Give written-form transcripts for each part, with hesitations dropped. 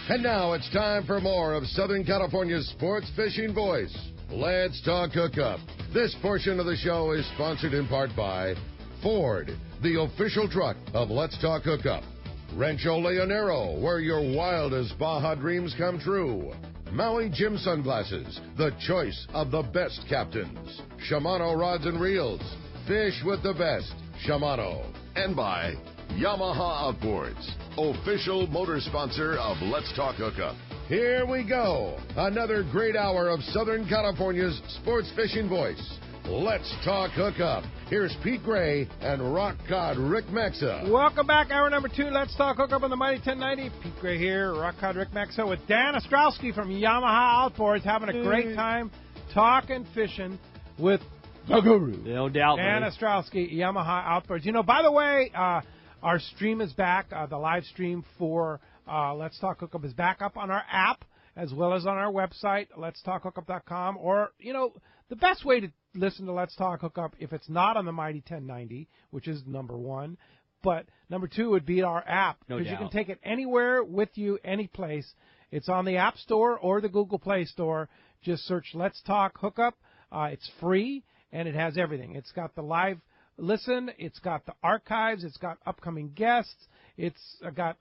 And now it's time for more of Southern California's sports fishing voice. Let's talk hookup. This portion of the show is sponsored in part by Ford, the official truck of Let's Talk Hookup. Rancho Leonero, where your wildest Baja dreams come true. Maui Jim Sunglasses, the choice of the best captains. Shimano Rods and Reels, fish with the best. Shimano. And by Yamaha Outboards, official motor sponsor of Let's Talk Hookup. Here we go. Another great hour of Southern California's sports fishing voice. Let's Talk Hookup. Here's Pete Gray and Rock Cod Rick Maxa. Welcome back. Hour number 2. Let's Talk Hookup on the Mighty 1090. Pete Gray here, Rock Cod Rick Maxa with Dan Ostrosky from Yamaha Outboards, having a great time talking fishing with the guru. No doubt, Dan Ostrosky, Yamaha Outboards. You know, by the way, our stream is back. The live stream for Let's Talk Hookup is back up on our app as well as on our website, letstalkhookup.com. Or, you know, the best way to listen to Let's Talk Hookup, if it's not on the Mighty 1090, which is number 1, but number 2 would be our app. Because you can take it anywhere with you, any place. It's on the App Store or the Google Play Store. Just search Let's Talk Hookup. It's free, and it has everything. It's got the live listen. It's got the archives. It's got upcoming guests. It's got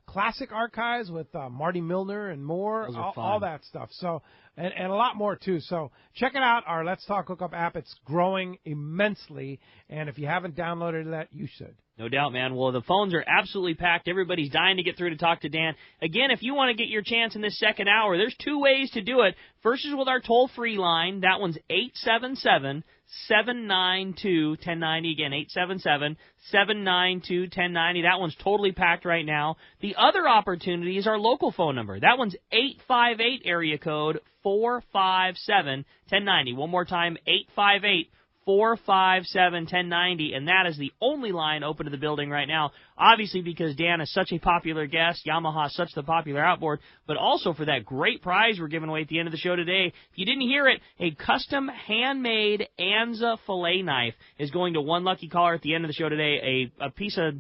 classic archives with Marty Milner and more, all that stuff. So and a lot more too. So check it out, our Let's Talk Hookup app. It's growing immensely, and if you haven't downloaded that, you should. No doubt, man. Well, the phones are absolutely packed. Everybody's dying to get through to talk to Dan. Again, if you want to get your chance in this second hour, there's 2 ways to do it. First is with our toll-free line. That one's 877-792-1090. Again, 877-792-1090. That one's totally packed right now. The other opportunity is our local phone number. That one's 858 area code 457-1090. One more time, 858-457-1090, and that is the only line open to the building right now, obviously because Dan is such a popular guest, Yamaha is such the popular outboard, but also for that great prize we're giving away at the end of the show today. If you didn't hear it, a custom handmade Anza fillet knife is going to one lucky caller at the end of the show today, a piece of...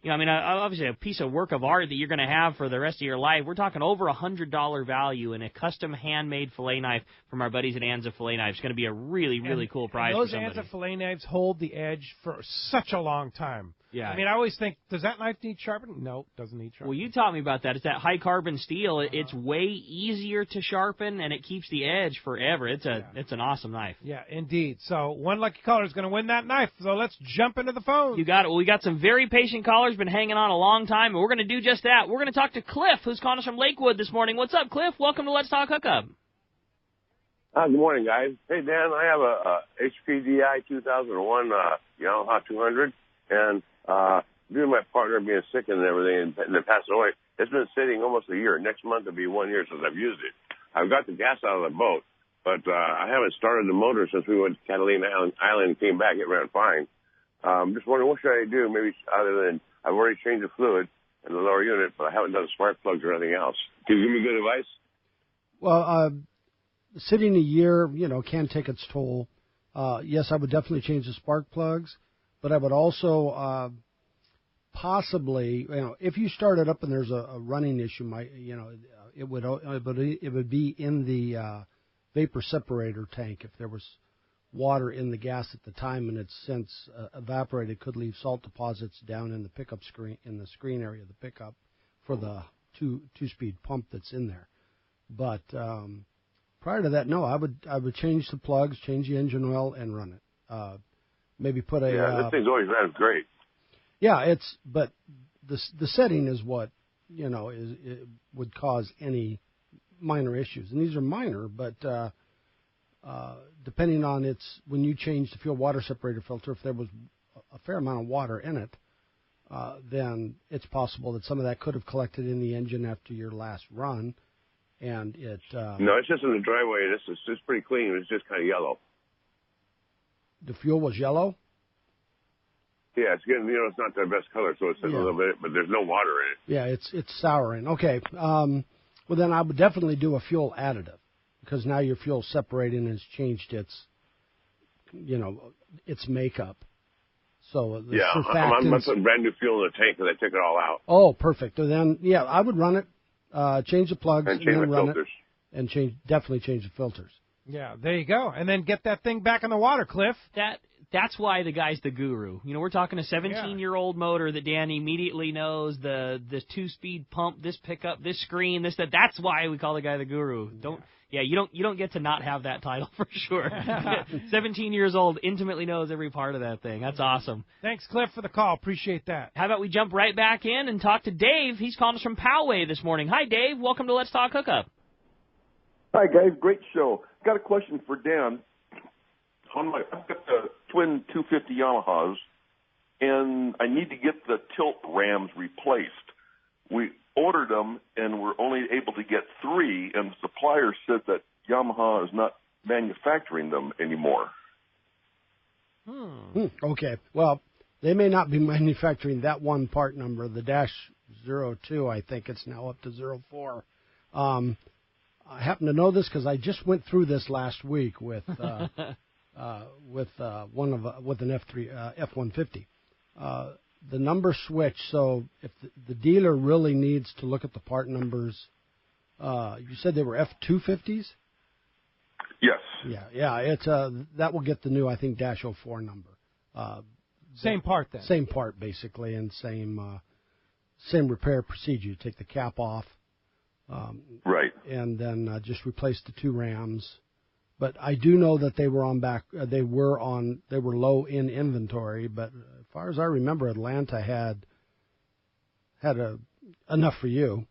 obviously a piece of work of art that you're going to have for the rest of your life. We're talking over $100 value in a custom handmade fillet knife from our buddies at Anza Fillet Knives. It's going to be a really, really cool prize for somebody. Those Anza fillet knives hold the edge for such a long time. Yeah. I mean, I always think, does that knife need sharpening? No, it doesn't need sharpening. Well, you taught me about that. It's that high-carbon steel. It's way easier to sharpen, and it keeps the edge forever. It's an awesome knife. Yeah, indeed. So one lucky caller is going to win that knife. So let's jump into the phone. You got it. Well, we got some very patient callers, been hanging on a long time, and we're going to do just that. We're going to talk to Cliff, who's calling us from Lakewood this morning. What's up, Cliff? Welcome to Let's Talk Hookup. Good morning, guys. Hey, Dan, I have a HPDI 2001 Yamaha 200, and due to my partner being sick and everything and then passing away, it's been sitting almost a year. Next month will be 1 year since I've used it. I've got the gas out of the boat, but I haven't started the motor since we went to Catalina Island and came back. It ran fine. Just wondering, what should I do? Maybe other than I've already changed the fluid in the lower unit, but I haven't done spark plugs or anything else. Can you give me good advice? Well, sitting a year, can take its toll. Yes, I would definitely change the spark plugs, but I would also possibly, if you start it up and there's a running issue, it would be in the vapor separator tank. If there was water in the gas at the time and it's since evaporated, could leave salt deposits down in the pickup screen, in the screen area of the pickup for the two-speed pump that's in there. But prior to that, no, I would change the plugs, change the engine oil, and run it. Maybe put a this thing's always ran great. Yeah, but the setting is what it would cause any minor issues, and these are minor, but depending on when you change the fuel water separator filter, if there was a fair amount of water in it, then it's possible that some of that could have collected in the engine after your last run, and it. No, it's just in the driveway. It's pretty clean. It's just kind of yellow. The fuel was yellow? Yeah, it's getting, it's not their best color, so it's a little bit, but there's no water in it. Yeah, it's souring. Okay. Well, then I would definitely do a fuel additive, because now your fuel separating has changed its makeup. So I'm putting brand new fuel in the tank because I took it all out. Oh, perfect. And then, I would run it change the plugs, And and change then the run filters. it, and definitely change the filters. Yeah, there you go. And then get that thing back in the water, Cliff. That's why the guy's the guru. You know, we're talking a 17-year-old motor that Dan immediately knows the 2-speed pump, this pickup, this screen, this that. That's why we call the guy the guru. You don't get to not have that title for sure. 17 years old, intimately knows every part of that thing. That's awesome. Thanks, Cliff, for the call. Appreciate that. How about we jump right back in and talk to Dave? He's calling us from Poway this morning. Hi, Dave. Welcome to Let's Talk Hookup. Hi, guys. Great show. Got a question for Dan. I've got the twin 250 Yamahas, and I need to get the tilt rams replaced. We ordered them, and we're only able to get 3, and the supplier said that Yamaha is not manufacturing them anymore. Okay. Well, they may not be manufacturing that one part number, the -02. I think it's now up to 04. I happen to know this because I just went through this last week with an F-150. The number switch. So if the dealer really needs to look at the part numbers, you said they were F-250s? Yes. Yeah. It's that will get the new, I think, -04 number. Same part then. Same part basically, and same repair procedure. You take the cap off. Right. And then just replace the 2 rams. But I do know that they were they were low in inventory. But as far as I remember, Atlanta had enough for you.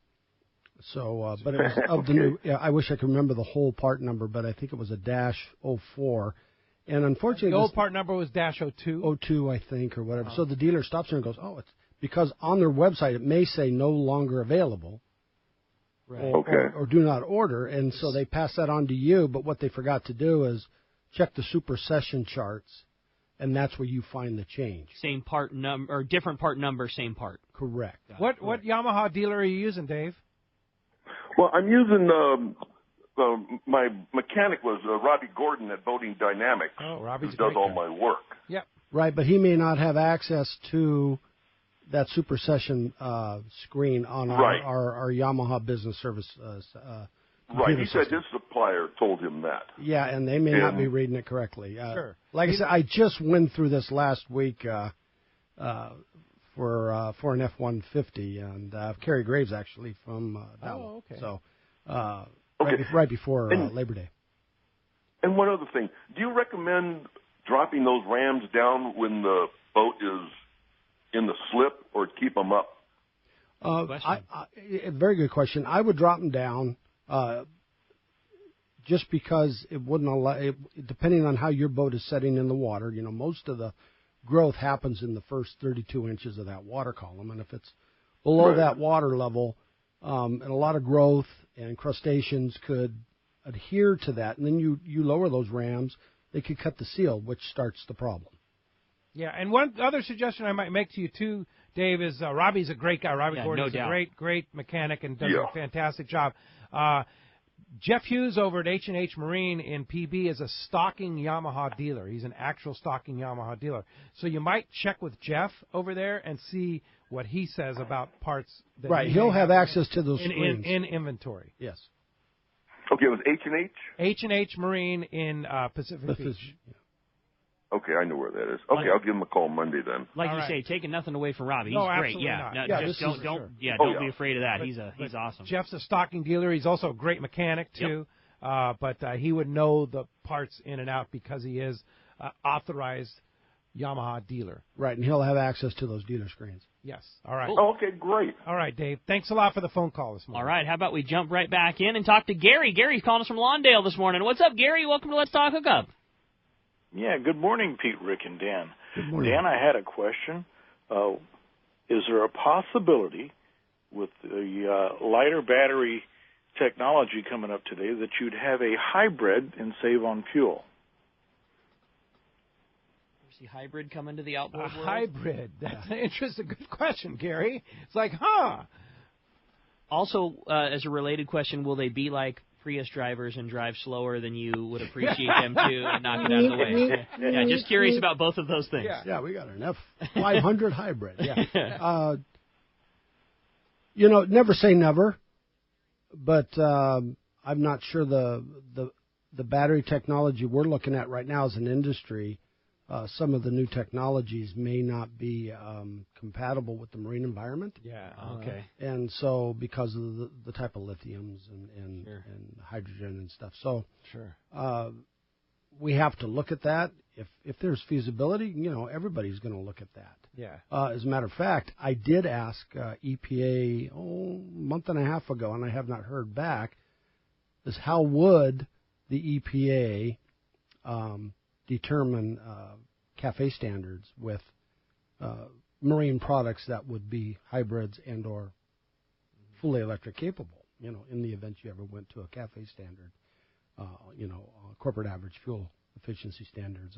So, but it was of the new. Yeah, I wish I could remember the whole part number, but I think it was a -04. And unfortunately, the old part number was -02. 02, I think, or whatever. So the dealer stops there and goes, "Oh, it's because on their website it may say no longer available." Right. Or do not order, and so they pass that on to you. But what they forgot to do is check the super session charts, and that's where you find the change. Same part number, or different part number, same part. Correct. What Yamaha dealer are you using, Dave? Well, I'm using my mechanic was Robbie Gordon at Boating Dynamics. Oh, Robbie's who does all my work. Yep. Right, but he may not have access to that super session screen on our Yamaha business service. Right, he system. said his supplier told him that. Yeah, and they may not be reading it correctly. Sure. Like I said, I just went through this last week for an F-150, and Kerry Graves actually from Dallas. Oh, okay. So Okay. right before Labor Day. And one other thing, do you recommend dropping those rams down when the boat is in the slip, or keep them up? Very good question. I would drop them down just because it wouldn't allow, depending on how your boat is setting in the water, most of the growth happens in the first 32 inches of that water column. And if it's below that water level, and a lot of growth and crustaceans could adhere to that, and then you lower those rams, they could cut the seal, which starts the problem. Yeah, and one other suggestion I might make to you, too, Dave, is Robbie's a great guy. Robbie Gordon's a great mechanic and does a fantastic job. Jeff Hughes over at H&H Marine in PB is a stocking Yamaha dealer. He's an actual stocking Yamaha dealer. So you might check with Jeff over there and see what he says about parts. That he'll have access to those screens. In inventory. Yes. Okay, it was H&H? H&H Marine in Pacific Beach. Yeah. Okay, I know where that is. Okay, I'll give him a call Monday then. Like you say, taking nothing away from Robbie. He's great. Not. Don't be afraid of that. He's awesome. Jeff's a stocking dealer. He's also a great mechanic too. Yep. But he would know the parts in and out because he is authorized Yamaha dealer. Right, and he'll have access to those dealer screens. Yes. All right. Oh, okay, great. All right, Dave. Thanks a lot for the phone call this morning. All right. How about we jump right back in and talk to Gary? Gary's calling us from Lawndale this morning. What's up, Gary? Welcome to Let's Talk Hookup. Yeah, good morning, Pete, Rick, and Dan. Good morning. Dan, I had a question. Is there a possibility with the lighter battery technology coming up today that you'd have a hybrid and save on fuel? See hybrid come into the outboard world? Hybrid. That's an interesting, good question, Gary. It's like, Also, as a related question, will they be like Prius drivers and drive slower than you would appreciate them to and not get out of the way? Yeah, just curious about both of those things. Yeah, we got an F500 hybrid. Yeah. Never say never. but I'm not sure the battery technology we're looking at right now as an industry. Some of the new technologies may not be compatible with the marine environment. Yeah. Okay. And so because of the type of lithiums and hydrogen and stuff. So we have to look at that. If there's feasibility, everybody's going to look at that. Yeah. As a matter of fact, I did ask EPA a month and a half ago, and I have not heard back, is how would the EPA determine CAFE standards with marine products that would be hybrids and or fully electric capable, in the event you ever went to a CAFE standard, corporate average fuel efficiency standards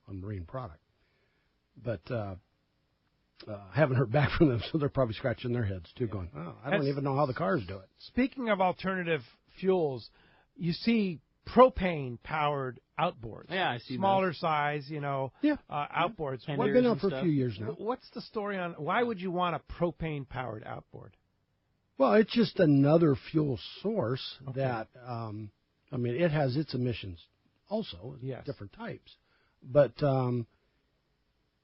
on marine product. But I haven't heard back from them, so they're probably scratching their heads, too, going, I don't even know how the cars do it. Speaking of alternative fuels, you see propane-powered outboards. Yeah, I see smaller those. size, outboards. I've been out for a few years now. What's the story on why would you want a propane-powered outboard? Well, it's just another fuel source that, it has its emissions also, different types. But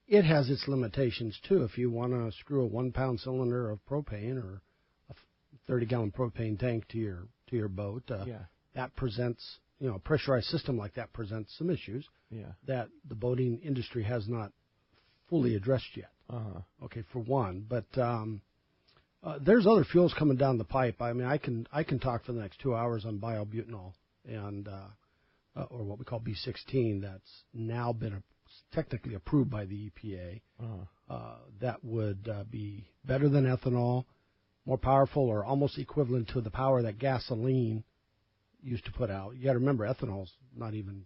it has its limitations, too. If you want to screw a 1-pound cylinder of propane or a 30-gallon propane tank to your boat, that presents, a pressurized system like that presents some issues that the boating industry has not fully addressed yet. Okay, for one. But there's other fuels coming down the pipe. I mean, I can talk for the next 2 hours on biobutanol and or what we call B16. That's now been technically approved by the EPA. That would be better than ethanol, more powerful, or almost equivalent to the power that gasoline used to put out. You got to remember, ethanol's not even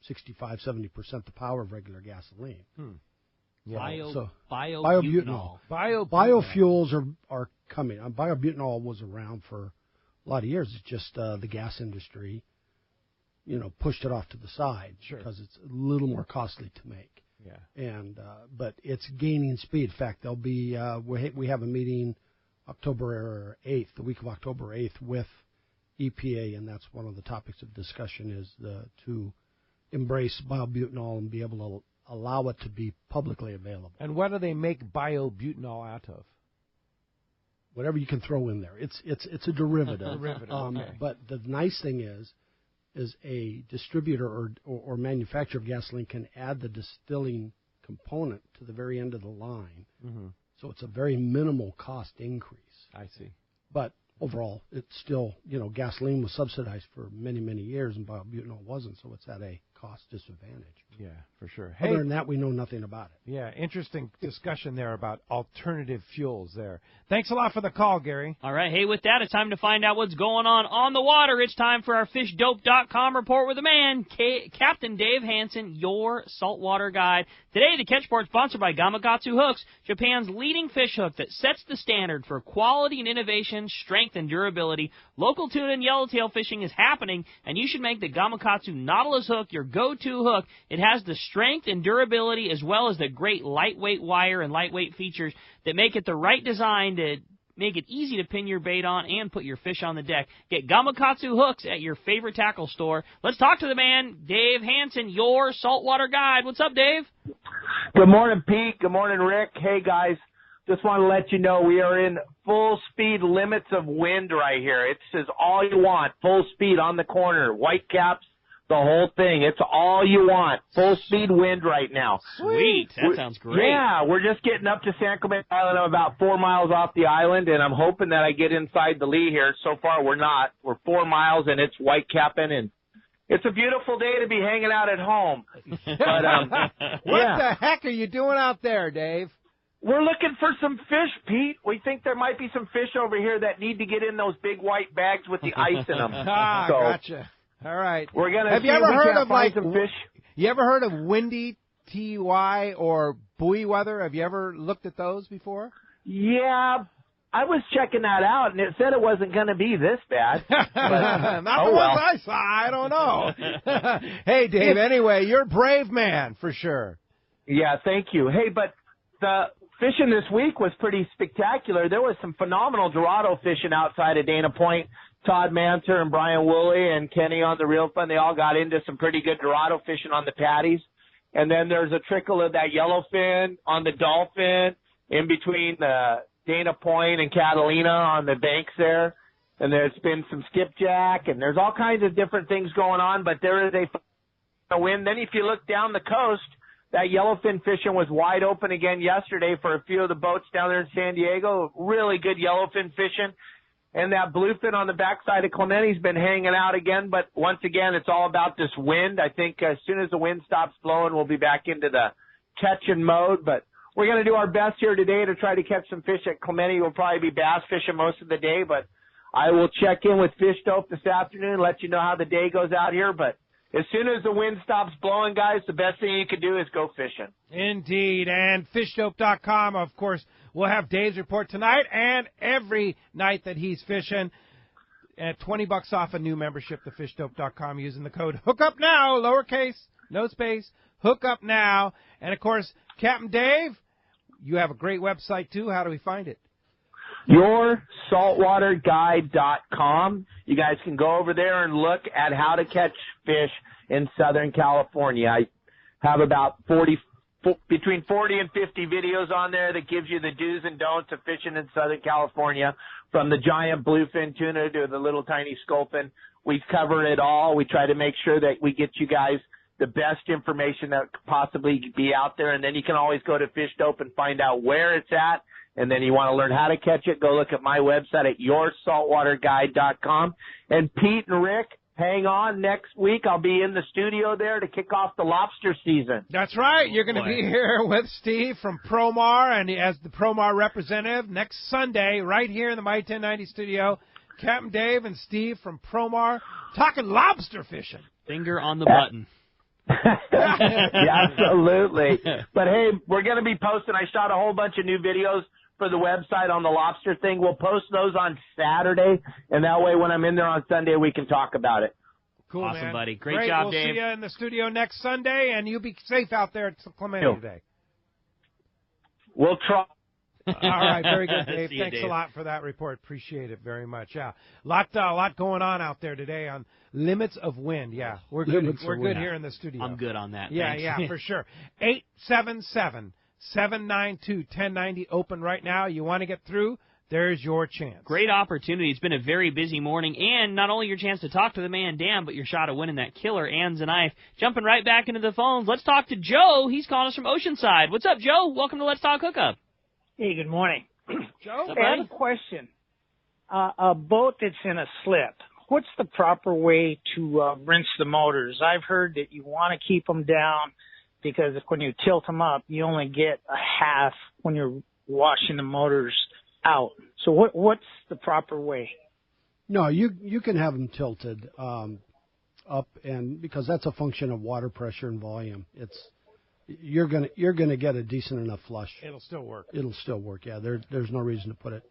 65-70% the power of regular gasoline. Biobutanol. Biofuels are coming. Biobutanol was around for a lot of years. It's just the gas industry, pushed it off to the side because it's a little more costly to make. And but it's gaining speed. In fact, there'll be we have a meeting October 8th, the week of October 8th, with EPA, and that's one of the topics of discussion is to embrace biobutanol and be able to allow it to be publicly available. And what do they make biobutanol out of? Whatever you can throw in there. It's a derivative. But the nice thing is a distributor or manufacturer of gasoline can add the distilling component to the very end of the line. So it's a very minimal cost increase. I see. But overall, it's still, gasoline was subsidized for many, many years, and biobutanol wasn't, so it's at a cost disadvantage. Yeah, for sure. Other than that, we know nothing about it. Yeah, interesting discussion there about alternative fuels there. Thanks a lot for the call, Gary. All right, hey, with that, it's time to find out what's going on the water. It's time for our FishDope.com report with the man, Captain Dave Hansen, your saltwater guide. Today, the Catch Report sponsored by Gamakatsu Hooks, Japan's leading fish hook that sets the standard for quality and innovation, strength and durability. Local tuna and yellowtail fishing is happening, and you should make the Gamakatsu Nautilus hook your go-to hook. It has the strength and durability as well as the great lightweight wire and lightweight features that make it the right design to make it easy to pin your bait on and put your fish on the deck. Get Gamakatsu hooks at your favorite tackle store. Let's talk to the man, Dave Hansen, your saltwater guide. What's up, Dave? Good morning, Pete. Good morning, Rick. Hey, guys. Just want to let you know we are in full speed limits of wind right here. It says all you want, full speed on the corner, white caps, the whole thing. It's all you want. Full speed wind right now. Sweet. That sounds great. Yeah, we're just getting up to San Clemente Island. I'm about 4 miles off the island, and I'm hoping that I get inside the lee here. So far, we're not. We're 4 miles, and it's white capping, and it's a beautiful day to be hanging out at home. But what the heck are you doing out there, Dave? We're looking for some fish, Pete. We think there might be some fish over here that need to get in those big white bags with the ice in them. Gotcha. All right. We're gonna. Have you ever heard of some fish? You ever heard of windy TY or buoy weather? Have you ever looked at those before? Yeah, I was checking that out, and it said it wasn't going to be this bad. But, Not the ones I saw. I don't know. Hey, Dave. Anyway, you're a brave man for sure. Yeah, thank you. Hey, but fishing this week was pretty spectacular. There was some phenomenal Dorado fishing outside of Dana Point. Todd Manser and Brian Woolley and Kenny on the Reel Fun, they all got into some pretty good Dorado fishing on the patties. And then there's a trickle of that yellowfin on the Dolphin in between Dana Point and Catalina on the banks there. And there's been some skipjack, and there's all kinds of different things going on, but there is a wind. Then if you look down the coast, that yellowfin fishing was wide open again yesterday for a few of the boats down there in San Diego. Really good yellowfin fishing. And that bluefin on the backside of Clementi's been hanging out again. But once again, it's all about this wind. I think as soon as the wind stops blowing, we'll be back into the catching mode. But we're going to do our best here today to try to catch some fish at Clementi. We'll probably be bass fishing most of the day. But I will check in with Fish Dope this afternoon and let you know how the day goes out here. But as soon as the wind stops blowing, guys, the best thing you can do is go fishing. Indeed. And fishdope.com, of course, we'll have Dave's report tonight and every night that he's fishing at $20 off a new membership to fishdope.com using the code Hookup Now, lowercase, no space, Hookup Now. And, of course, Captain Dave, you have a great website, too. How do we find it? YourSaltwaterGuide.com. You guys can go over there and look at how to catch fish in Southern California. I have about between 40 and 50 videos on there that gives you the do's and don'ts of fishing in Southern California, from the giant bluefin tuna to the little tiny sculpin. We cover it all. We try to make sure that we get you guys the best information that could possibly be out there, and then you can always go to Fish Dope and find out where it's at. And then you want to learn how to catch it, go look at my website at YourSaltwaterGuide.com. And Pete and Rick, hang on. Next week I'll be in the studio there to kick off the lobster season. That's right. You're going to be here with Steve from Promar, and as the Promar representative next Sunday right here in the My 1090 studio. Captain Dave and Steve from Promar talking lobster fishing. Finger on the button. Yeah, absolutely. But, hey, we're going to be posting. I shot a whole bunch of new videos for the website on the lobster thing. We'll post those on Saturday, and that way when I'm in there on Sunday, we can talk about it. Cool, awesome, man. buddy. Great job, we'll Dave. See you in the studio next Sunday, and you be safe out there at Clementi today. We'll try. All right, very good, Dave. See you, Thanks Dave. a lot for that report. Appreciate it very much. Yeah, lot going on out there today on limits of wind. Yeah, we're good. We're good here in the studio. I'm good on that. Yeah, Thanks. yeah, for sure. 877-792-1090 open right now. You want to get through? There's your chance. Great opportunity. It's been a very busy morning, and not only your chance to talk to the man, Dan, but your shot of winning that killer Ann's a Knife. Jumping right back into the phones, let's talk to Joe. He's calling us from Oceanside. What's up, Joe? Welcome to Let's Talk Hookup. Hey, good morning. Joe? Hey, I have a question. A boat that's in a slip, what's the proper way to rinse the motors? I've heard that you want to keep them down because when you tilt them up, you only get a half when you're washing the motors out. So what's the proper way? No, you can have them tilted up, and because that's a function of water pressure and volume. You're gonna get a decent enough flush. It'll still work. It'll still work. Yeah, there's no reason to put it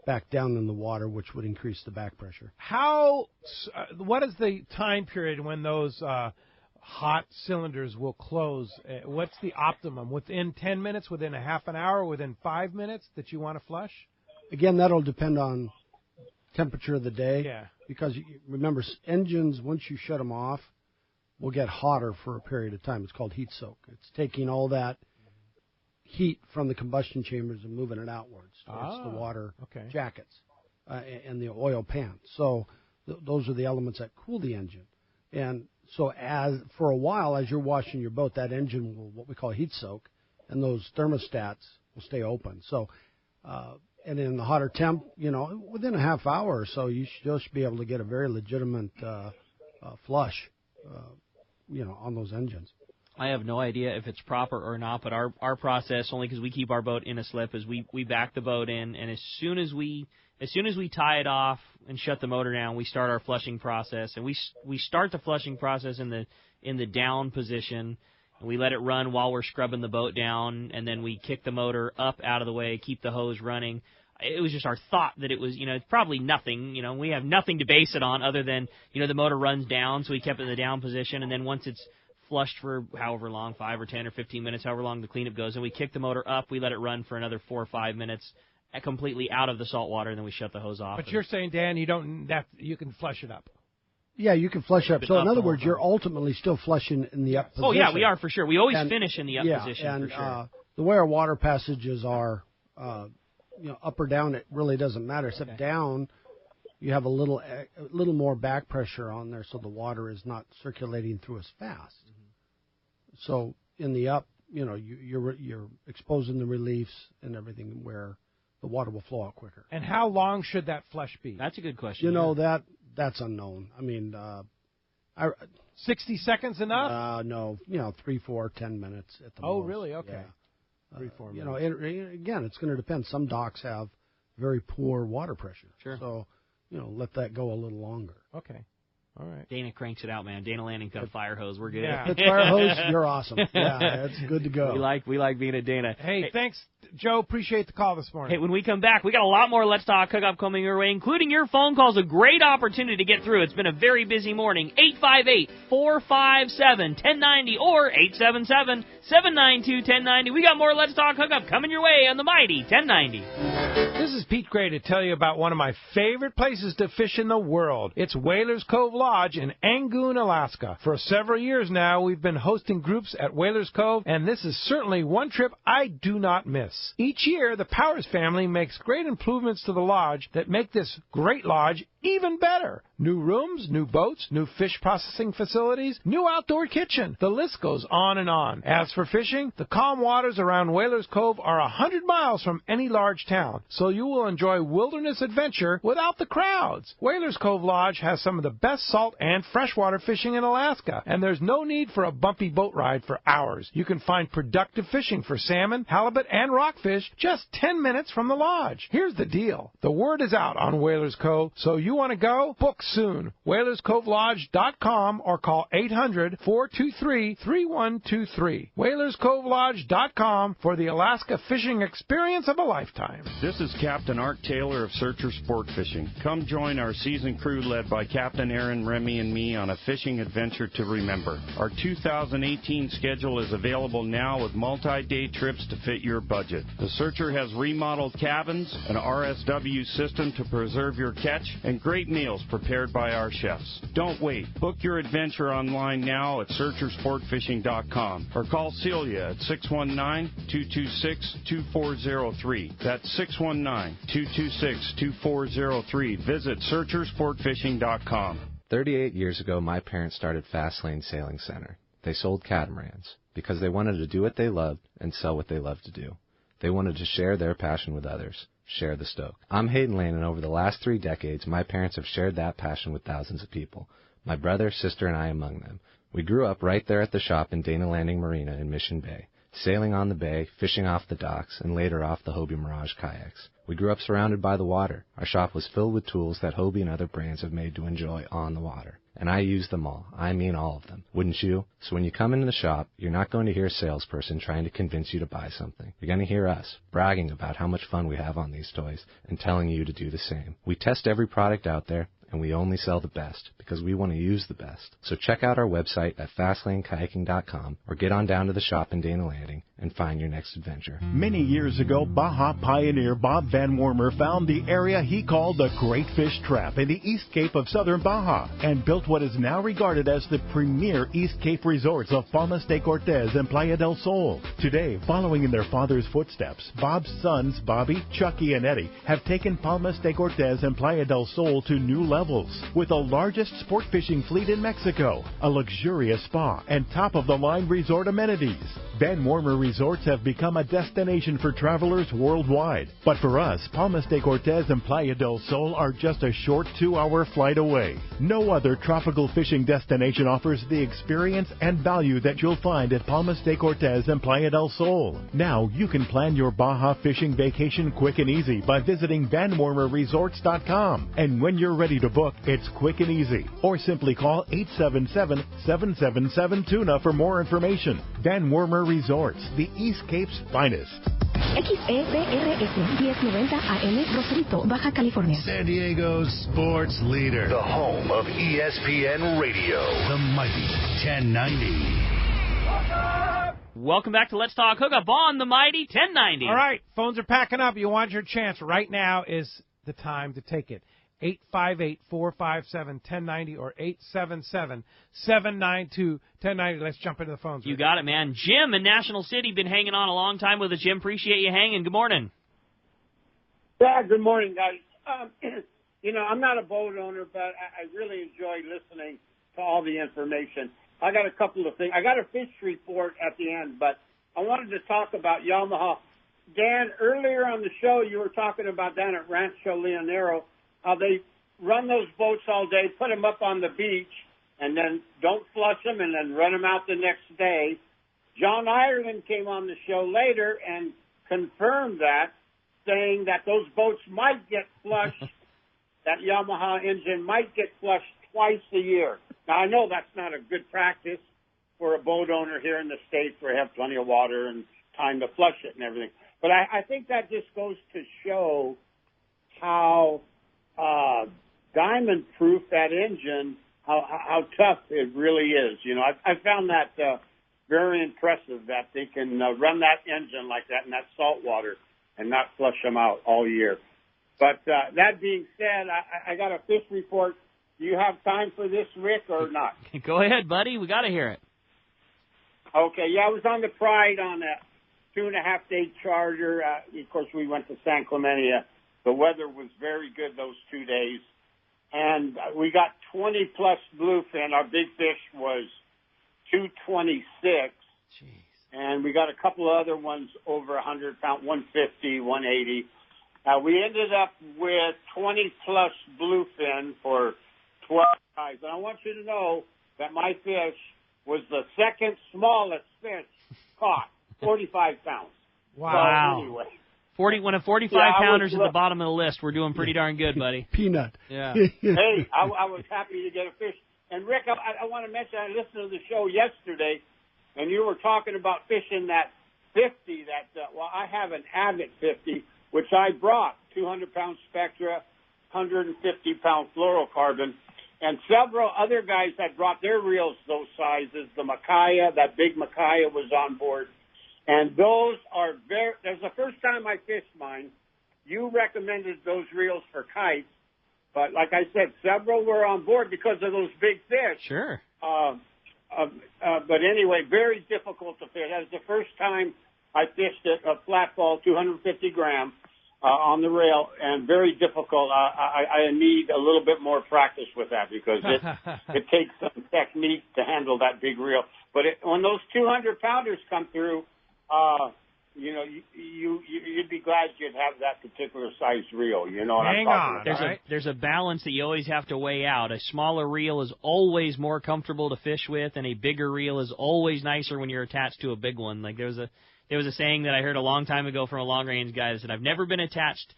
back down in the water, which would increase the back pressure. What is the time period when those hot cylinders will close? What's the optimum? Within 10 minutes, within a half an hour, within 5 minutes that you want to flush? Again, that'll depend on temperature of the day. Yeah. Because remember, engines, once you shut them off, will get hotter for a period of time. It's called heat soak. It's taking all that heat from the combustion chambers and moving it outwards towards the water jackets and the oil pan. So those are the elements that cool the engine. And so for a while, as you're washing your boat, that engine will, what we call heat soak, and those thermostats will stay open. So, and in the hotter temp, within a half hour or so, you should be able to get a very legitimate flush, on those engines. I have no idea if it's proper or not, but our process, only because we keep our boat in a slip, is we back the boat in, and as soon as we tie it off and shut the motor down, we start our flushing process, and we start the flushing process in the down position, and we let it run while we're scrubbing the boat down, and then we kick the motor up out of the way, keep the hose running. It was just our thought that it was, it's probably nothing. We have nothing to base it on other than, the motor runs down, so we kept it in the down position, and then once it's flushed for however long, 5 or 10 or 15 minutes, however long the cleanup goes, and we kick the motor up, we let it run for another 4 or 5 minutes, completely out of the salt water, and then we shut the hose off. But you're saying, Dan, you can flush it up. Yeah, you can flush up. So in other words, you're ultimately still flushing in the up position. Oh, yeah, we are for sure. We always finish in the up position and, for sure. The way our water passages are, up or down, it really doesn't matter. Except down, you have a little more back pressure on there, so the water is not circulating through as fast. Mm-hmm. So in the up, you're exposing the reliefs and everything where the water will flow out quicker. And how long should that flush be? That's a good question. That's unknown. I mean, 60 seconds enough? No, 3, 4, 10 minutes at the most. Oh, really? Okay. Yeah. 3, 4 minutes. Again, it's going to depend. Some docks have very poor water pressure. Sure. So, let that go a little longer. Okay. All right. Dana cranks it out, man. Dana Landing's got a fire hose. We're good. Yeah. If it's fire hose, you're awesome. Yeah, it's good to go. We like being at Dana. Hey, thanks, Joe. Appreciate the call this morning. Hey, when we come back, we got a lot more Let's Talk Hookup coming your way, including your phone calls. A great opportunity to get through. It's been a very busy morning. 858-457-1090 or 877-792-1090. We got more Let's Talk Hookup coming your way on the mighty 1090. This is Pete Gray to tell you about one of my favorite places to fish in the world. It's Whalers Cove Lodge in Angoon, Alaska. For several years now, we've been hosting groups at Whalers Cove, and this is certainly one trip I do not miss. Each year, the Powers family makes great improvements to the lodge that make this great lodge even better. New rooms, new boats, new fish processing facilities, new outdoor kitchen. The list goes on and on. As for fishing, the calm waters around Whalers Cove are 100 miles from any large town, so you will enjoy wilderness adventure without the crowds. Whalers Cove Lodge has some of the best salt and freshwater fishing in Alaska, and there's no need for a bumpy boat ride for hours. You can find productive fishing for salmon, halibut, and rockfish just 10 minutes from the lodge. Here's the deal. The word is out on Whalers Cove, so you want to go? Book soon. WhalersCoveLodge.com or call 800-423-3123. WhalersCoveLodge.com for the Alaska fishing experience of a lifetime. This is Captain Art Taylor of Searcher Sport Fishing. Come join our season crew led by Captain Aaron, Remy, and me on a fishing adventure to remember. Our 2018 schedule is available now with multi-day trips to fit your budget. The Searcher has remodeled cabins, an RSW system to preserve your catch, and great meals prepared by our chefs. Don't wait. Book your adventure online now at searchersportfishing.com or call Celia at 619-226-2403. That's 619-226-2403. Visit searchersportfishing.com. 38 years ago, my parents started Fastlane Sailing Center. They sold catamarans because they wanted to do what they loved and sell what they loved to do. They wanted to share their passion with others. Share the stoke. I'm Hayden Lane, and over the last 3 decades, my parents have shared that passion with thousands of people. My brother, sister, and I among them. We grew up right there at the shop in Dana Landing Marina in Mission Bay, sailing on the bay, fishing off the docks, and later off the Hobie Mirage kayaks. We grew up surrounded by the water. Our shop was filled with tools that Hobie and other brands have made to enjoy on the water. And I use them all. I mean all of them. Wouldn't you? So when you come into the shop, you're not going to hear a salesperson trying to convince you to buy something. You're going to hear us bragging about how much fun we have on these toys and telling you to do the same. We test every product out there, and we only sell the best because we want to use the best. So check out our website at FastlaneKayaking.com or get on down to the shop in Dana Landing and find your next adventure. Many years ago, Baja pioneer Bob Van Wormer found the area he called the Great Fish Trap in the East Cape of southern Baja and built what is now regarded as the premier East Cape resorts of Palmas de Cortez and Playa del Sol. Today, following in their father's footsteps, Bob's sons, Bobby, Chucky, and Eddie, have taken Palmas de Cortez and Playa del Sol to new levels with the largest sport fishing fleet in Mexico, a luxurious spa, and top-of-the-line resort amenities. Van Wormer Resorts have become a destination for travelers worldwide. But for us, Palmas de Cortez and Playa del Sol are just a short 2-hour flight away. No other tropical fishing destination offers the experience and value that you'll find at Palmas de Cortez and Playa del Sol. Now you can plan your Baja fishing vacation quick and easy by visiting VanWormerResorts.com. And when you're ready to book, it's quick and easy. Or simply call 877-777-TUNA for more information. Van Wormer Resorts, the East Cape's finest. XEBRS 1090 AM, Rosarito, Baja California. San Diego's sports leader. The home of ESPN Radio. The mighty 1090. Welcome back to Let's Talk Hookup on the Mighty 1090. All right, phones are packing up. You want your chance. Right now is the time to take it. 858-457-1090 or 877-792-1090. Let's jump into the phones. You got it, man. Jim in National City, been hanging on a long time with us. Jim, appreciate you hanging. Good morning. Yeah, good morning, guys. I'm not a boat owner, but I really enjoy listening to all the information. I got a couple of things. I got a fish report at the end, but I wanted to talk about Yamaha. Dan, earlier on the show, you were talking about down at Rancho Leonero, how they run those boats all day, put them up on the beach, and then don't flush them and then run them out the next day. John Ireland came on the show later and confirmed that, saying that those boats might get flushed, that Yamaha engine might get flushed twice a year. Now, I know that's not a good practice for a boat owner here in the States where you have plenty of water and time to flush it and everything. But I think that just goes to show how diamond-proof that engine, how tough it really is. I found that very impressive that they can run that engine like that in that salt water and not flush them out all year. But that being said, I got a fish report. Do you have time for this, Rick, or not? Go ahead, buddy. We got to hear it. Okay, yeah, I was on the Pride on a 2.5-day charter. Of course, we went to San Clemente. The weather was very good those 2 days. And we got 20-plus bluefin. Our big fish was 226. Jeez. And we got a couple of other ones over 100 pounds, 150, 180. We ended up with 20-plus bluefin for 12 guys. And I want you to know that my fish was the second smallest fish caught, 45 pounds. Wow. So anyway. When a 45-pounder's at the bottom of the list, we're doing pretty darn good, buddy. Peanut. Yeah. Hey, I was happy to get a fish. And, Rick, I want to mention, I listened to the show yesterday, and you were talking about fishing that 50, I have an Avid 50, which I brought, 200-pound Spectra, 150-pound fluorocarbon, and several other guys had brought their reels those sizes. The Macaya, that big Macaya was on board. And those are that's the first time I fished mine. You recommended those reels for kites, but like I said, several were on board because of those big fish. Sure. But anyway, very difficult to fish. That was the first time I fished it, a flat fall, 250 gram on the rail, and very difficult. I need a little bit more practice with that because it takes some technique to handle that big reel. But when those 200-pounders come through, you'd be glad you'd have that particular size reel. You know what I'm talking about? There's a balance that you always have to weigh out. A smaller reel is always more comfortable to fish with, and a bigger reel is always nicer when you're attached to a big one. Like there was a saying that I heard a long time ago from a long range guy that said, I've never been attached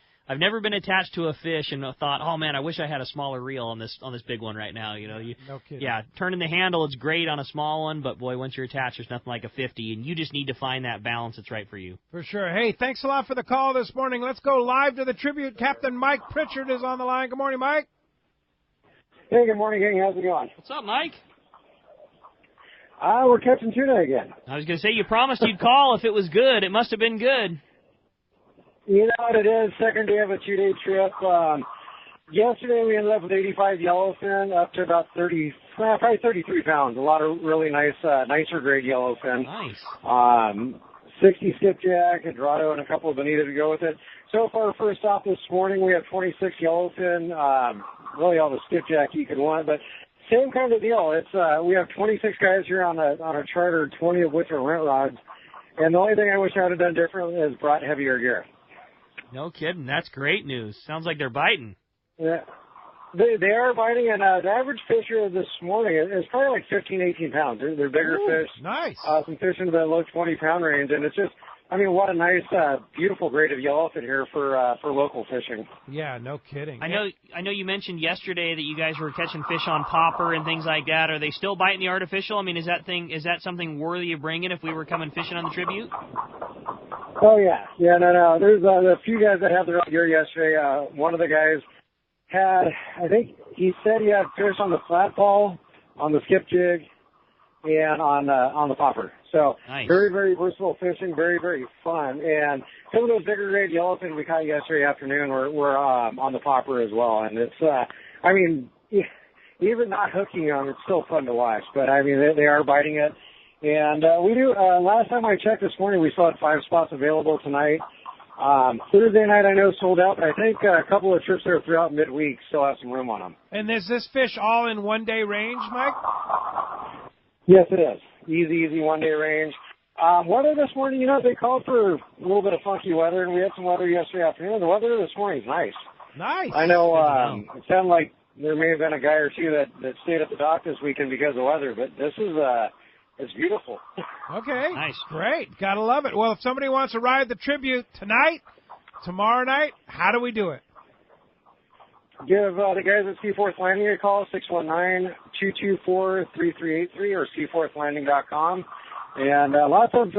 to a fish and thought, oh man, I wish I had a smaller reel on this big one right now. No kidding. Yeah, turning the handle, it's great on a small one, but boy, once you're attached, there's nothing like a 50, and you just need to find that balance that's right for you. For sure. Hey, thanks a lot for the call this morning. Let's go live to the tribute. Captain Mike Pritchard is on the line. Good morning, Mike. Hey, good morning, gang. How's it going? What's up, Mike? We're catching tuna again. I was going to say, you promised you'd call if it was good. It must have been good. You know what it is, second day of a 2-day trip. Yesterday we ended up with 85 yellowfin up to about probably 33 pounds. A lot of really nice, nicer grade yellowfin. Nice. 60 skipjack, a Dorado, and a couple of bonita to go with it. So far, first off this morning, we have 26 yellowfin, really all the skipjack you could want, but same kind of deal. It's we have 26 guys here on a charter, 20 of which are rent rods, and the only thing I wish I would have done differently is brought heavier gear. No kidding. That's great news. Sounds like they're biting. Yeah, they are biting, and the average fisher this morning is probably like 15, 18 pounds. They're bigger fish. Nice. Some fish into the low 20-pound range, and it's just, I mean, what a nice, beautiful grade of yellowfin here for local fishing. Yeah, no kidding. I know you mentioned yesterday that you guys were catching fish on popper and things like that. Are they still biting the artificial? I mean, is that something worthy of bringing if we were coming fishing on the Tribute? Oh, yeah. Yeah, no. There's a few guys that had their own gear yesterday. One of the guys had, I think he said he had fish on the flat ball, on the skip jig, and on the popper. So nice. Very, very versatile fishing, very, very fun. And some of those bigger grade yellowfin we caught yesterday afternoon were on the popper as well. And it's, I mean, even not hooking them, it's still fun to watch. But, I mean, they are biting it. And we do, last time I checked this morning, we still had 5 spots available tonight. Thursday night I know sold out, but I think a couple of trips there throughout midweek still have some room on them. And is this fish all in one-day range, Mike? Yes, it is. Easy one-day range. Weather this morning, you know, they called for a little bit of funky weather, and we had some weather yesterday afternoon. The weather this morning is nice. Nice. I know it sounded like there may have been a guy or two that stayed at the dock this weekend because of weather, but this is it's beautiful. Okay. Nice. Great. Gotta love it. Well, if somebody wants to ride the Tribute tonight, tomorrow night, how do we do it? Give the guys at Seaforth Landing a call, 619-224-3383 or seaforthlanding.com. And lots of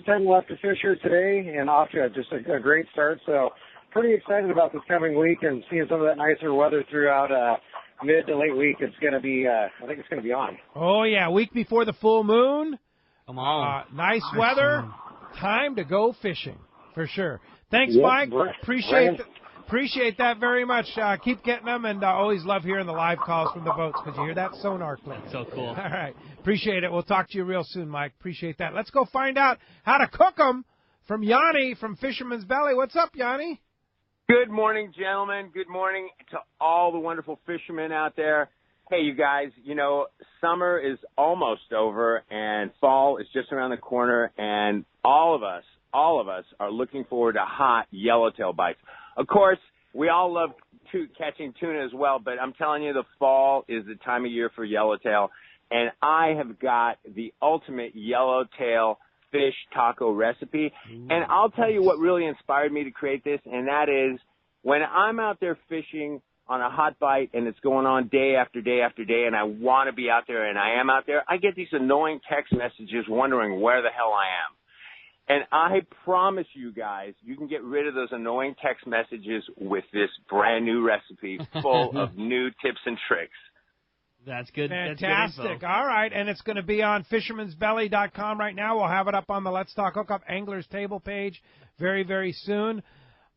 time left to fish here today, and off to just a great start. So pretty excited about this coming week and seeing some of that nicer weather throughout mid to late week. It's going to be, I think it's going to be on. Oh, yeah, week before the full moon. Come on. Nice weather. Time to go fishing, for sure. Thanks, Mike. Appreciate that very much. Keep getting them, and always love hearing the live calls from the boats because you hear that sonar clip. So cool. All right. Appreciate it. We'll talk to you real soon, Mike. Appreciate that. Let's go find out how to cook them from Yanni from Fisherman's Belly. What's up, Yanni? Good morning, gentlemen. Good morning to all the wonderful fishermen out there. Hey, you guys, you know, summer is almost over and fall is just around the corner, and all of us are looking forward to hot yellowtail bites. Of course, we all love catching tuna as well, but I'm telling you, the fall is the time of year for yellowtail, and I have got the ultimate yellowtail fish taco recipe. And I'll tell you what really inspired me to create this, and that is when I'm out there fishing on a hot bite and it's going on day after day after day and I want to be out there and I am out there, I get these annoying text messages wondering where the hell I am. And I promise you guys, you can get rid of those annoying text messages with this brand new recipe full of new tips and tricks. That's good. Fantastic. That's good info. All right, and it's going to be on fishermansbelly.com right now. We'll have it up on the Let's Talk Hookup Anglers table page very, very soon.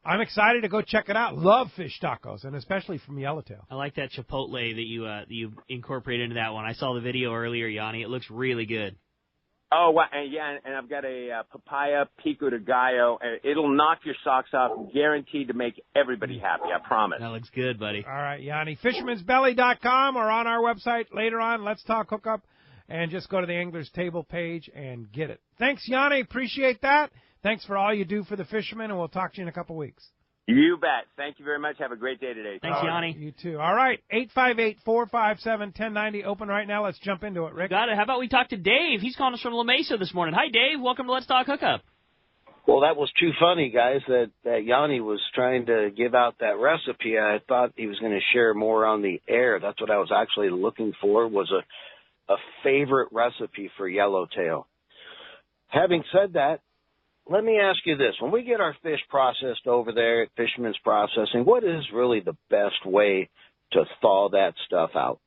I'm excited to go check it out. Love fish tacos, and especially from yellowtail. I like that chipotle that you incorporated into that one. I saw the video earlier, Yanni. It looks really good. Oh, wow. And yeah, and I've got a papaya pico de gallo, and it'll knock your socks off, guaranteed to make everybody happy, I promise. That looks good, buddy. All right, Yanni. Fishermansbelly.com or on our website later on, Let's Talk Hookup, and just go to the Anglers Table page and get it. Thanks, Yanni. Appreciate that. Thanks for all you do for the fishermen, and we'll talk to you in a couple weeks. You bet. Thank you very much. Have a great day today. Thanks, Yanni. You too. All right, 858-457-1090, open right now. Let's jump into it, Rick. Got it. How about we talk to Dave? He's calling us from La Mesa this morning. Hi, Dave. Welcome to Let's Talk Hookup. Well, that was too funny, guys, that Yanni was trying to give out that recipe. I thought he was going to share more on the air. That's what I was actually looking for, was a favorite recipe for yellowtail. Having said that, let me ask you this. When we get our fish processed over there at Fisherman's Processing, what is really the best way to thaw that stuff out?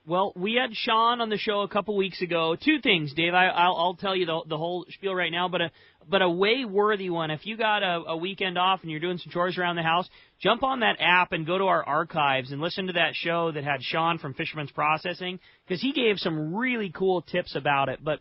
Well, we had Sean on the show a couple weeks ago. Two things, Dave. I'll tell you the whole spiel right now, but a way worthy one. If you got a weekend off and you're doing some chores around the house, jump on that app and go to our archives and listen to that show that had Sean from Fisherman's Processing, because he gave some really cool tips about it. But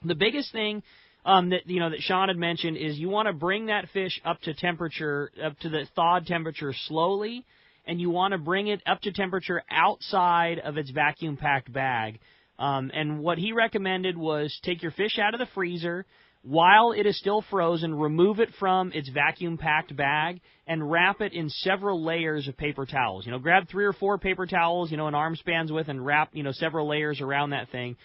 the biggest thing that Sean had mentioned is you want to bring that fish up to the thawed temperature slowly, and you want to bring it up to temperature outside of its vacuum-packed bag. And what he recommended was take your fish out of the freezer while it is still frozen, remove it from its vacuum-packed bag, and wrap it in several layers of paper towels. Grab 3 or 4 paper towels, an arm span's width, and wrap, several layers around that thing.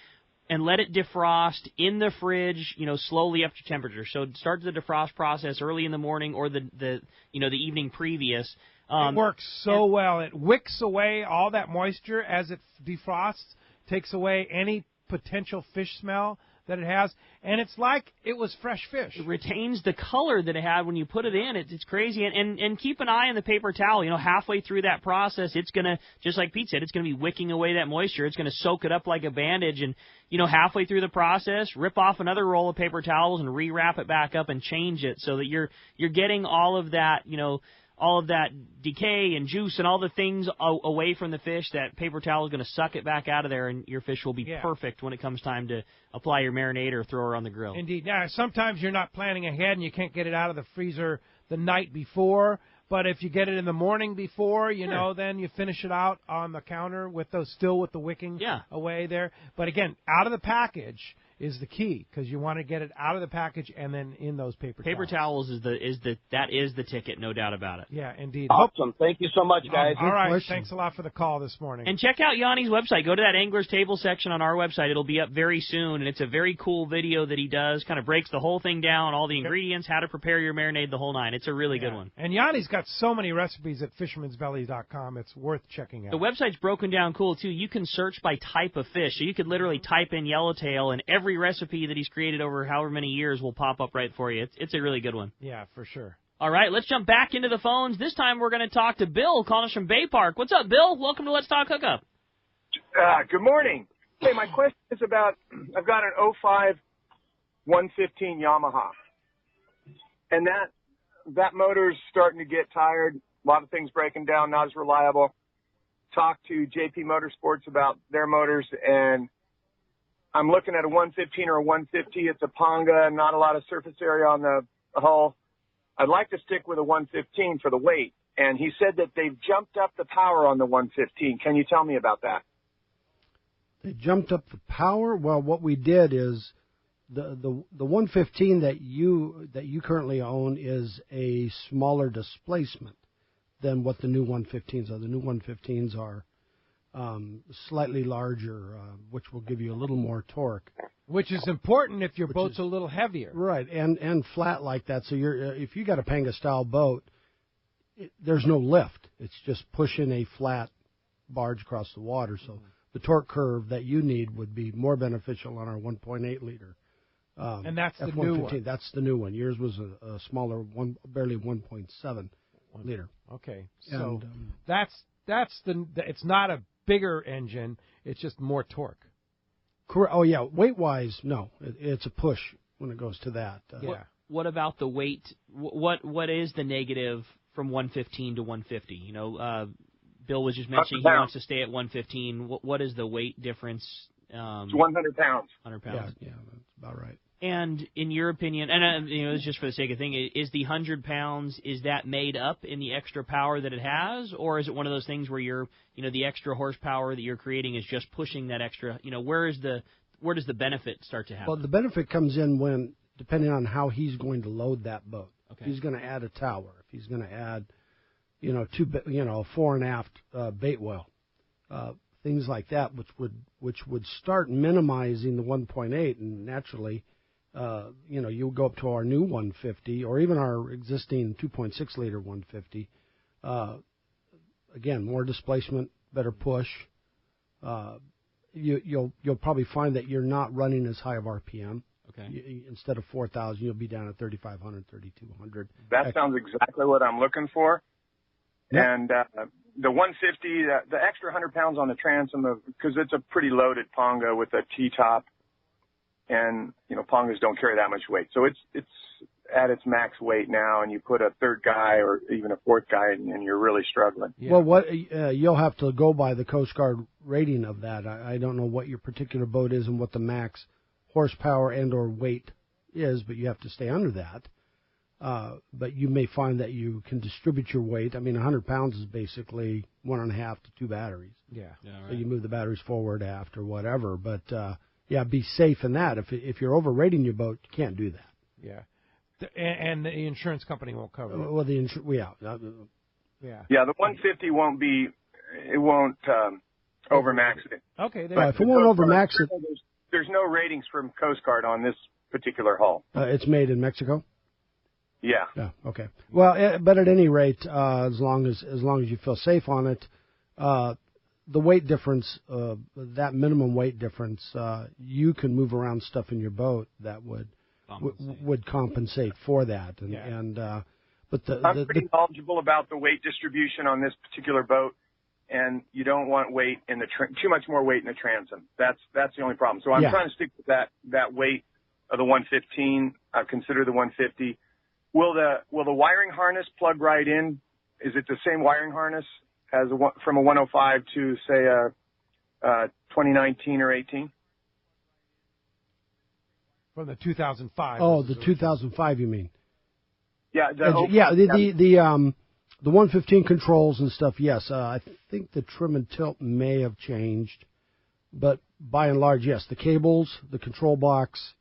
And let it defrost in the fridge, slowly up to temperature. So start the defrost process early in the morning or the evening previous. It works so well. It wicks away all that moisture as it defrosts, takes away any potential fish smell that it has, and it's like it was fresh fish. It retains the color that it had when you put it in. It's crazy. And keep an eye on the paper towel. Halfway through that process, it's going to, just like Pete said, it's going to be wicking away that moisture. It's going to soak it up like a bandage. And, halfway through the process, rip off another roll of paper towels and rewrap it back up and change it so that you're getting all of that, all of that decay and juice and all the things away from the fish. That paper towel is going to suck it back out of there, and your fish will be perfect when it comes time to apply your marinade or throw her on the grill. Indeed. Now, sometimes you're not planning ahead and you can't get it out of the freezer the night before, but if you get it in the morning before, then you finish it out on the counter with the wicking away there. But again, out of the package is the key, because you want to get it out of the package and then in those paper towels is the ticket, no doubt about it. Yeah, indeed. Awesome. Thank you so much, guys. All right. Thanks a lot for the call this morning. And check out Yanni's website. Go to that Angler's Table section on our website. It'll be up very soon, and it's a very cool video that he does. Kind of breaks the whole thing down, all the ingredients, how to prepare your marinade, the whole nine. It's a really good one. And Yanni's got so many recipes at fishermansbelly.com. It's worth checking out. The website's broken down cool, too. You can search by type of fish. So you could literally type in yellowtail, and every recipe that he's created over however many years will pop up right for you. It's a really good one. Yeah, for sure. All right, let's jump back into the phones. This time we're going to talk to Bill, calling us from Bay Park. What's up, Bill? Welcome to Let's Talk Hookup. Good morning. Hey, my question is about, I've got an 05 115 Yamaha, and that motor's starting to get tired. A lot of things breaking down, not as reliable. Talked to JP Motorsports about their motors, and I'm looking at a 115 or a 150. It's a Ponga, not a lot of surface area on the hull. I'd like to stick with a 115 for the weight. And he said that they've jumped up the power on the 115. Can you tell me about that? They jumped up the power? Well, what we did is the 115 that you currently own is a smaller displacement than what the new 115s are. The new 115s are slightly larger, which will give you a little more torque. Which is important if your boat's a little heavier. Right, and flat like that. So if you got a Panga-style boat, there's no lift. It's just pushing a flat barge across the water. So the torque curve that you need would be more beneficial on our 1.8 liter. And that's the F-115. new one. That's the new one. Yours was a smaller, barely 1.7 liter. Okay, so it's not a bigger engine. It's just more torque. Correct. Oh, yeah. Weight-wise, no. It's a push when it goes to that. What about the weight? What is the negative from 115 to 150? Bill was just mentioning he wants to stay at 115. What is the weight difference? It's 100 pounds. 100 pounds. Yeah, that's about right. And in your opinion, and it's just for the sake of thing, is the 100 pounds, is that made up in the extra power that it has, or is it one of those things where the extra horsepower that you're creating is just pushing that extra? Where does the benefit start to happen? Well, the benefit comes in when, depending on how he's going to load that boat. Okay. If he's going to add a tower, if he's going to add, a fore and aft bait well, things like that, which would start minimizing the 1.8, and naturally. You go up to our new 150 or even our existing 2.6 liter 150. Again, more displacement, better push. You'll probably find that you're not running as high of RPM. Okay. Instead of 4,000, you'll be down at 3,500, 3,200. That sounds exactly what I'm looking for. Yep. And the 150, the extra 100 pounds on the transom, because it's a pretty loaded Ponga with a T-top. And, Pongas don't carry that much weight. So it's at its max weight now, and you put a third guy or even a fourth guy, and you're really struggling. Yeah. Well, you'll have to go by the Coast Guard rating of that. I don't know what your particular boat is and what the max horsepower and or weight is, but you have to stay under that. But you may find that you can distribute your weight. I mean, 100 pounds is basically 1.5 to 2 batteries. Yeah. Right. So you move the batteries forward, after, whatever. But, be safe in that. If you're overrating your boat, you can't do that. Yeah. And the insurance company won't cover it. Well, Yeah, the 150 won't overmax it. Okay. If it won't overmax it. There's no ratings from Coast Guard on this particular hull. It's made in Mexico? Yeah. Yeah, okay. Well, but at any rate, as long as you feel safe on it, the weight difference, that minimum weight difference, you can move around stuff in your boat that would compensate for that. But I'm pretty knowledgeable about the weight distribution on this particular boat, and you don't want weight in the too much more weight in the transom. That's the only problem. So I'm trying to stick with that weight of the 115. Consider the 150. Will the wiring harness plug right in? Is it the same wiring harness as from a 105 to say a 2019 or 18? From the 2005. Oh, the 2005, you mean? Yeah. The 115 controls and stuff. Yes, I think the trim and tilt may have changed, but by and large, yes. The cables, the control box,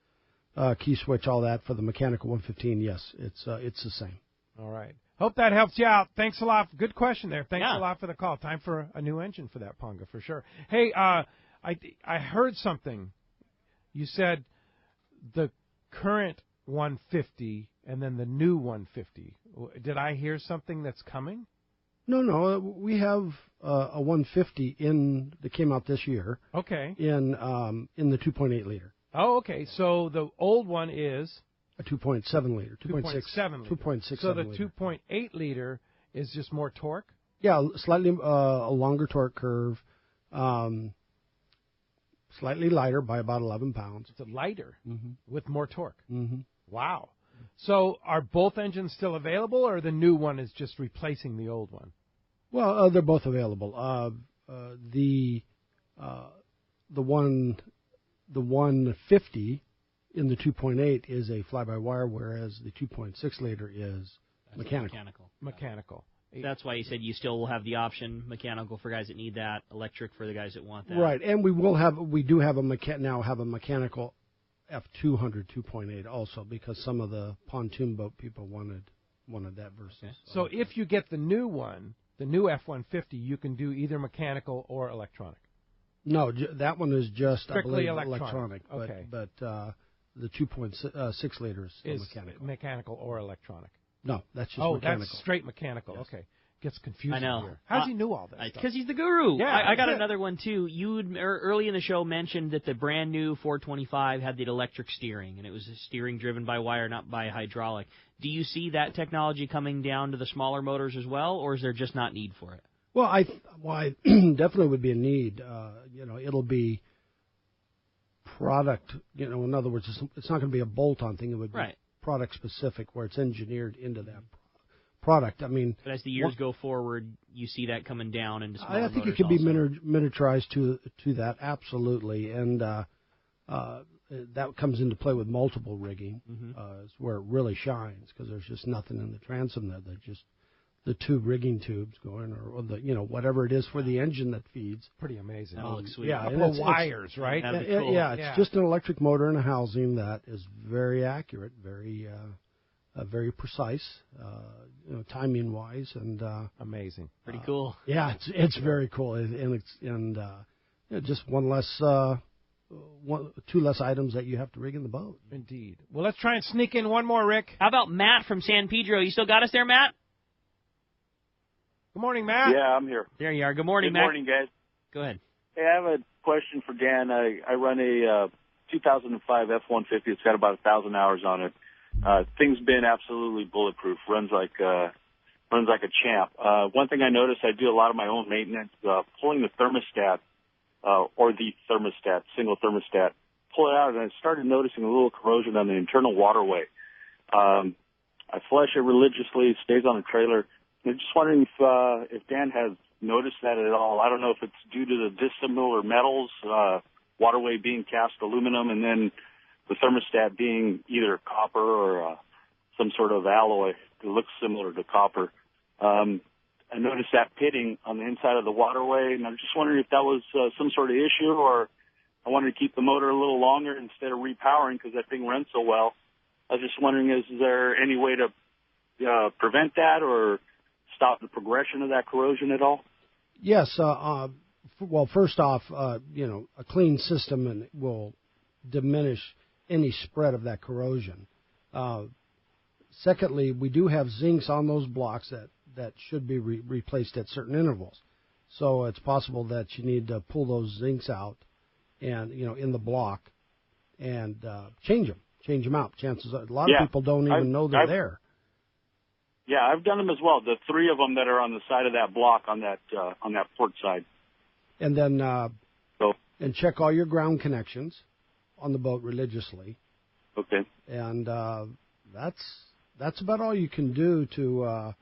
key switch, all that for the mechanical 115. Yes, it's the same. All right. Hope that helps you out. Thanks a lot. Good question there. Thanks a lot for the call. Time for a new engine for that Ponga for sure. Hey, I heard something. You said the current 150 and then the new 150. Did I hear something that's coming? No. We have a 150 that came out this year. Okay. In the 2.8 liter. Oh, okay. So the old one is a 2.7 liter, 2.6 liter. 2.6. So the 2.8 liter is just more torque? Yeah, slightly a longer torque curve, slightly lighter by about 11 pounds. It's lighter with more torque. Mm-hmm. Wow. So are both engines still available, or the new one is just replacing the old one? Well, they're both available. The 150 in the 2.8 is a fly-by-wire, whereas the 2.6 liter is mechanical. That's why you said you still will have the option mechanical for guys that need that, electric for the guys that want that. Right, and we do have a mechanical F200 2.8 also, because some of the pontoon boat people wanted that versus. Okay. So if you get the new one, the new F-150, you can do either mechanical or electronic. No, that one is just strictly I believe, electronic. Okay. But the 2.6 liters is mechanical or electronic. No, that's just mechanical. mechanical. That's straight mechanical. Yes. Okay. Gets confusing I know. Here. How's he knew all that? Because he's the guru. Yeah, I got another one, too. You early in the show mentioned that the brand new 425 had the electric steering, and it was steering driven by wire, not by hydraulic. Do you see that technology coming down to the smaller motors as well, or is there just not need for it? Well, I definitely would be a need. It'll be product. In other words, it's not going to be a bolt-on thing. It would be product specific, where it's engineered into that product. I mean, but as the years go forward, you see that coming down into smaller I think motors it could be also. miniaturized to that, absolutely, and that comes into play with multiple rigging. Is where it really shines, because there's just nothing in the transom there. They're just the two rigging tubes going, or the whatever it is for the engine that feeds. Pretty amazing. That looks sweet. Yeah, and wires, right? Cool. It's just an electric motor and a housing that is very accurate, very precise, timing wise, and amazing. Pretty cool. Yeah, it's very cool, and just two less items that you have to rig in the boat. Indeed. Well, let's try and sneak in one more, Rick. How about Matt from San Pedro? You still got us there, Matt? Good morning, Matt. Yeah, I'm here. There you are. Good morning, Matt. Good morning, guys. Go ahead. Hey, I have a question for Dan. I run a 2005 F-150. It's got about 1,000 hours on it. Thing's been absolutely bulletproof. Runs like a champ. One thing I noticed, I do a lot of my own maintenance, pulling the thermostat, or the thermostat, single thermostat, pull it out, and I started noticing a little corrosion on the internal waterway. I flush it religiously. It stays on the trailer. I'm just wondering if Dan has noticed that at all. I don't know if it's due to the dissimilar metals, waterway being cast aluminum, and then the thermostat being either copper or some sort of alloy that looks similar to copper. I noticed that pitting on the inside of the waterway, and I'm just wondering if that was some sort of issue, or I wanted to keep the motor a little longer instead of repowering because that thing runs so well. I was just wondering, is there any way to prevent that or stop the progression of that corrosion at all? Yes. Well, first off, a clean system will diminish any spread of that corrosion. Secondly, we do have zincs on those blocks that should be replaced at certain intervals. So it's possible that you need to pull those zincs out and, in the block and change them out. Chances are, a lot of people don't even know they're there. Yeah, I've done them as well. The 3 of them that are on the side of that block on that port side. And then and check all your ground connections on the boat religiously. Okay. And that's about all you can do to.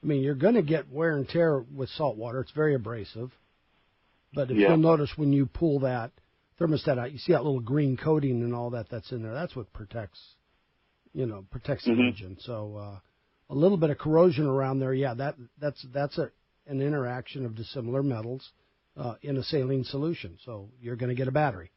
You're going to get wear and tear with salt water. It's very abrasive. But if you'll notice when you pull that thermostat out, you see that little green coating and all that's in there. That's what protects the engine. So a little bit of corrosion around there, that's an interaction of dissimilar metals in a saline solution. So you're going to get a battery.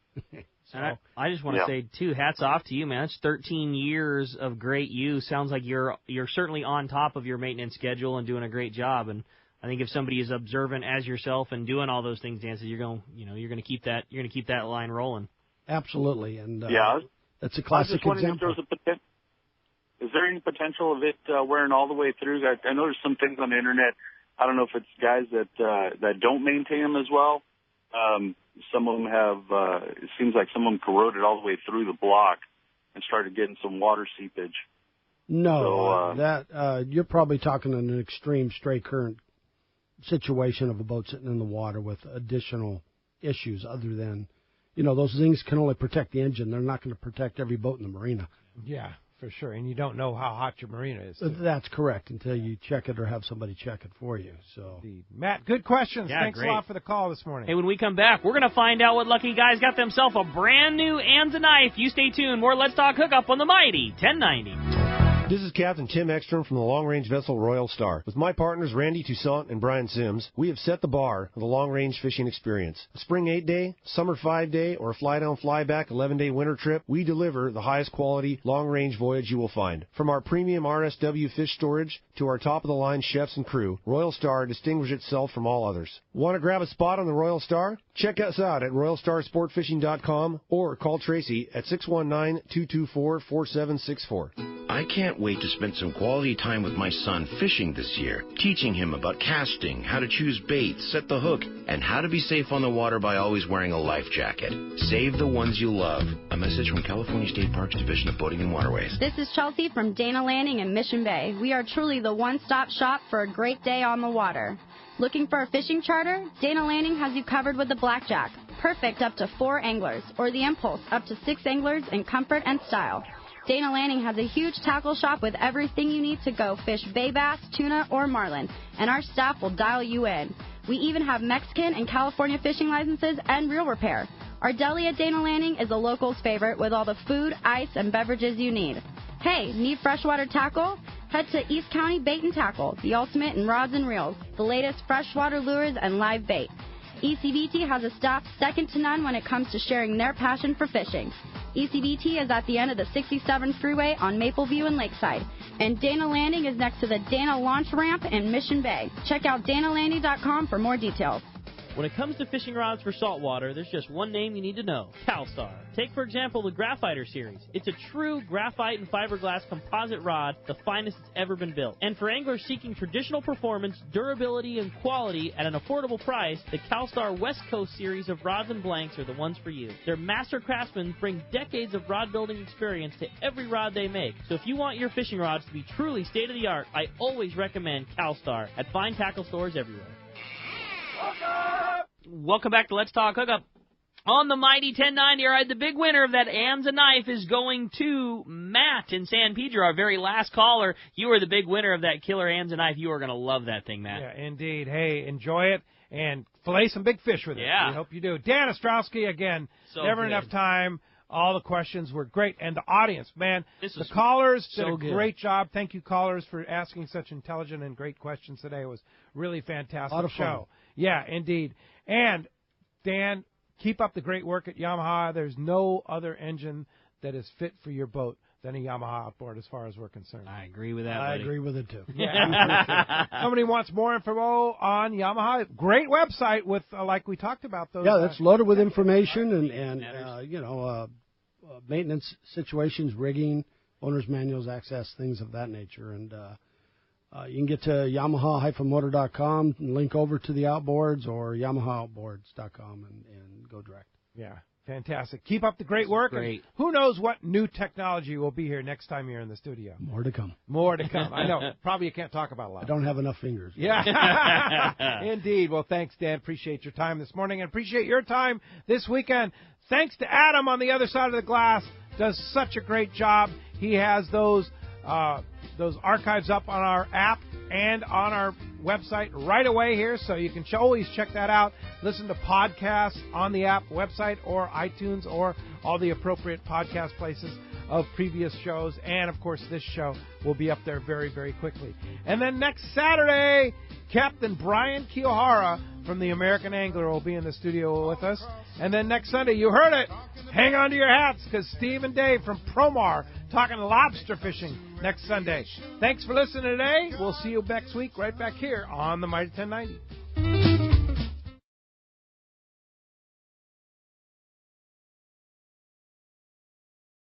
I just want to say, too, hats off to you, man. That's 13 years of great use. Sounds like you're certainly on top of your maintenance schedule and doing a great job. And I think if somebody is observant as yourself and doing all those things, Dan, you're going to keep that line rolling. Absolutely, and that's a classic I was just wondering example. Is there any potential of it wearing all the way through? I know there's some things on the internet. I don't know if it's guys that don't maintain them as well. Some of them have, it seems like some of them corroded all the way through the block and started getting some water seepage. No, you're probably talking an extreme stray current situation of a boat sitting in the water with additional issues other than, those things can only protect the engine. They're not going to protect every boat in the marina. Yeah, for sure. And you don't know how hot your marina is. That's correct until you check it or have somebody check it for you. So, Matt, good questions. Yeah, Thanks great. a lot for the call this morning. Hey, when we come back, we're going to find out what lucky guys got themselves a brand new Anza knife. You stay tuned. More Let's Talk Hookup on the mighty 1090. This is Captain Tim Ekstrom from the long-range vessel Royal Star. With my partners Randy Toussaint and Brian Sims, we have set the bar of the long-range fishing experience. A spring 8-day, summer 5-day, or a fly-down, fly-back 11-day winter trip, we deliver the highest quality long-range voyage you will find. From our premium RSW fish storage to our top-of-the-line chefs and crew, Royal Star distinguishes itself from all others. Want to grab a spot on the Royal Star? Check us out at RoyalStarSportFishing.com or call Tracy at 619-224-4764. I can't wait to spend some quality time with my son fishing this year, teaching him about casting, how to choose baits, set the hook, and how to be safe on the water by always wearing a life jacket. Save the ones you love. A message from California State Parks Division of Boating and Waterways. This is Chelsea from Dana Landing in Mission Bay. We are truly the one-stop shop for a great day on the water. Looking for a fishing charter? Dana Landing has you covered with the Blackjack. Perfect up to 4 anglers, or the Impulse up to 6 anglers in comfort and style. Dana Landing has a huge tackle shop with everything you need to go fish bay bass, tuna, or marlin, and our staff will dial you in. We even have Mexican and California fishing licenses and reel repair. Our deli at Dana Landing is a local's favorite with all the food, ice, and beverages you need. Hey, need freshwater tackle? Head to East County Bait and Tackle, the ultimate in rods and reels, the latest freshwater lures and live bait. ECBT has a staff second to none when it comes to sharing their passion for fishing. ECBT is at the end of the 67 freeway on Mapleview and Lakeside, and Dana Landing is next to the Dana Launch Ramp in Mission Bay. Check out danalanding.com for more details. When it comes to fishing rods for saltwater, there's just one name you need to know: CalStar. Take, for example, the Graphiter series. It's a true graphite and fiberglass composite rod, the finest it's ever been built. And for anglers seeking traditional performance, durability, and quality at an affordable price, the CalStar West Coast series of rods and blanks are the ones for you. Their master craftsmen bring decades of rod building experience to every rod they make. So if you want your fishing rods to be truly state-of-the-art, I always recommend CalStar at fine tackle stores everywhere. Welcome back to Let's Talk Hookup. On the mighty 1090, all right, the big winner of that Anza knife is going to Matt in San Pedro, our very last caller. You are the big winner of that killer Anza knife. You are going to love that thing, Matt. Yeah, indeed. Hey, enjoy it and fillet some big fish with it. Yeah. We hope you do. Dan Ostrosky, again, So never good. enough time. All the questions were great. And the audience, man, This the was callers did so a good. great job. Thank you, callers, for asking such intelligent and great questions today. It was really fantastic Lot of fun. show. Yeah, indeed. And, Dan, keep up the great work at Yamaha. There's no other engine that is fit for your boat than a Yamaha outboard as far as we're concerned. I agree with that, I buddy. agree with it, too. Yeah. Somebody wants more info on Yamaha. Great website with, like we talked about. Those, Yeah, that's loaded with information and maintenance situations, rigging, owner's manuals, access, things of that nature. And You can get to Yamaha-motor.com and link over to the outboards, or YamahaOutboards.com and go direct. Yeah, fantastic. Keep up the great work. Great. And who knows what new technology will be here next time you're in the studio. More to come. More to come. I know. Probably you can't talk about a lot. I don't have enough fingers. Yeah. Indeed. Well, thanks, Dan. Appreciate your time this morning and appreciate your time this weekend. Thanks to Adam on the other side of the glass. Does such a great job. He has those archives up on our app and on our website right away here, so you can always check that out. Listen to podcasts on the app, website, or iTunes, or all the appropriate podcast places of previous shows. And, of course, this show will be up there very, very quickly. And then next Saturday, Captain Brian Kiyohara from the American Angler will be in the studio with us. And then next Sunday, you heard it, hang on to your hats, because Steve and Dave from Promar talking lobster fishing next Sunday. Thanks for listening today. We'll see you next week right back here on the Mighty 1090.